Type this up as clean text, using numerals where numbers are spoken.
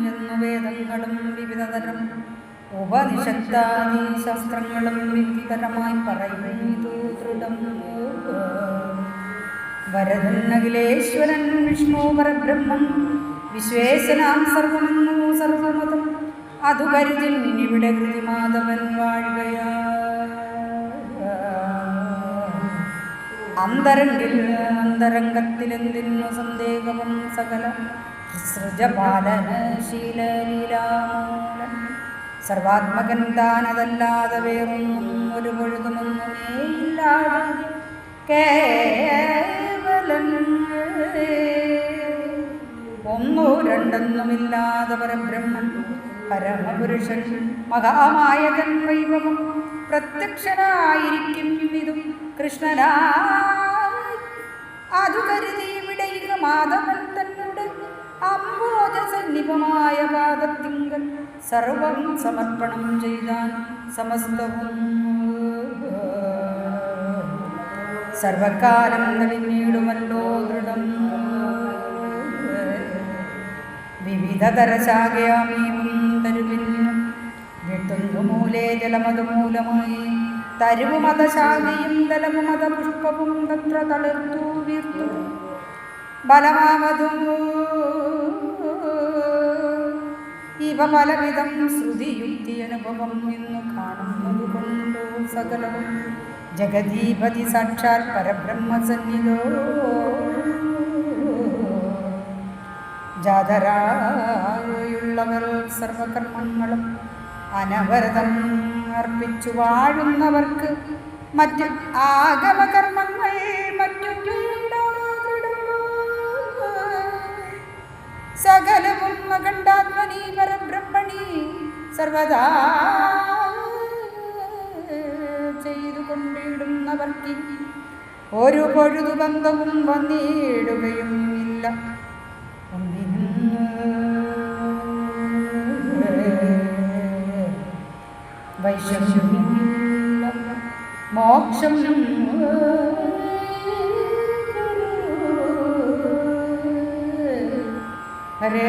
എന്നു വേദങ്ങളും വിവിധതരം ഉപനിഷത്താദി ശാസ്ത്രങ്ങളും വിവിധതരമായി പറയുന്നു ദൃഢം. വരദൻ അഖിലേശ്വരൻ വിഷ്ണു പരബ്രഹ്മം വിശ്വേശനാം സർവമെന്നു സർവമതം അതു കരുതി ഇവിടെ കൃതിമാധവൻ വാഴുകയാ. അന്തരംഗിൽ അന്തരംഗത്തിലെന്തിന്നു സന്ദേഹവും സകല സൃജപാലനശീലലീലാമൂലൻ സർവാത്മകൻ താനതല്ലാതെ വേറൊന്നും ഒരു പൊഴുതുമൊന്നുമേ ഇല്ലാതെ കേവലൻ ഒന്നോ രണ്ടെന്നുമില്ലാതെ പരബ്രഹ്മൻ പരമപുരുഷൻ മഹാമായകൻ വൈഭവം പ്രത്യക്ഷനായിരിക്കും ഇതും കൃഷ്ണനായി. അതു കരുതി ഇവിടെ മാധവൻ തന്നോട് അംബോജസന്നിപമായ പാദത്തിങ്കൽ സർവം സമർപ്പണം ചെയ്താൻ സമസ്തവും. സർവകാലം കഴിഞ്ഞിടുമല്ലോ ദൃഢം വിവിധതര ശാഖയാമീവും തരുവിനും വെട്ടുന്നു മൂലേ ജലമതുമൂലമായി തരുവുമതശാഖയും തലവുമത പുഷ്പവും തത്ര തളിർത്തു വീർത്തു ബലമാവതു ഇവ പലവിധം ശ്രുതിയുക്തി അനുഭവം എന്നു കാണുന്നതുകൊണ്ടു സകലവും ജഗദീപതി സാക്ഷാൽ പരബ്രഹ്മസന്നിധോ ജാതരായുള്ളവർ സർവകർമ്മങ്ങളും അനവരതം അർപ്പിച്ചു വാഴുന്നവർക്ക് മറ്റ് ആഗമകർമ്മങ്ങൾ മറ്റു സകലവും അഖണ്ഡാത്മനി പരബ്രഹ്മണി സർവദാ ചെയ്തുകൊണ്ടിടുന്നവർക്ക് ഒരു പൊഴുതുബന്ധവും വന്നിടുകയും ഇല്ല. വൈഷമ്യം മോക്ഷം ഹരേ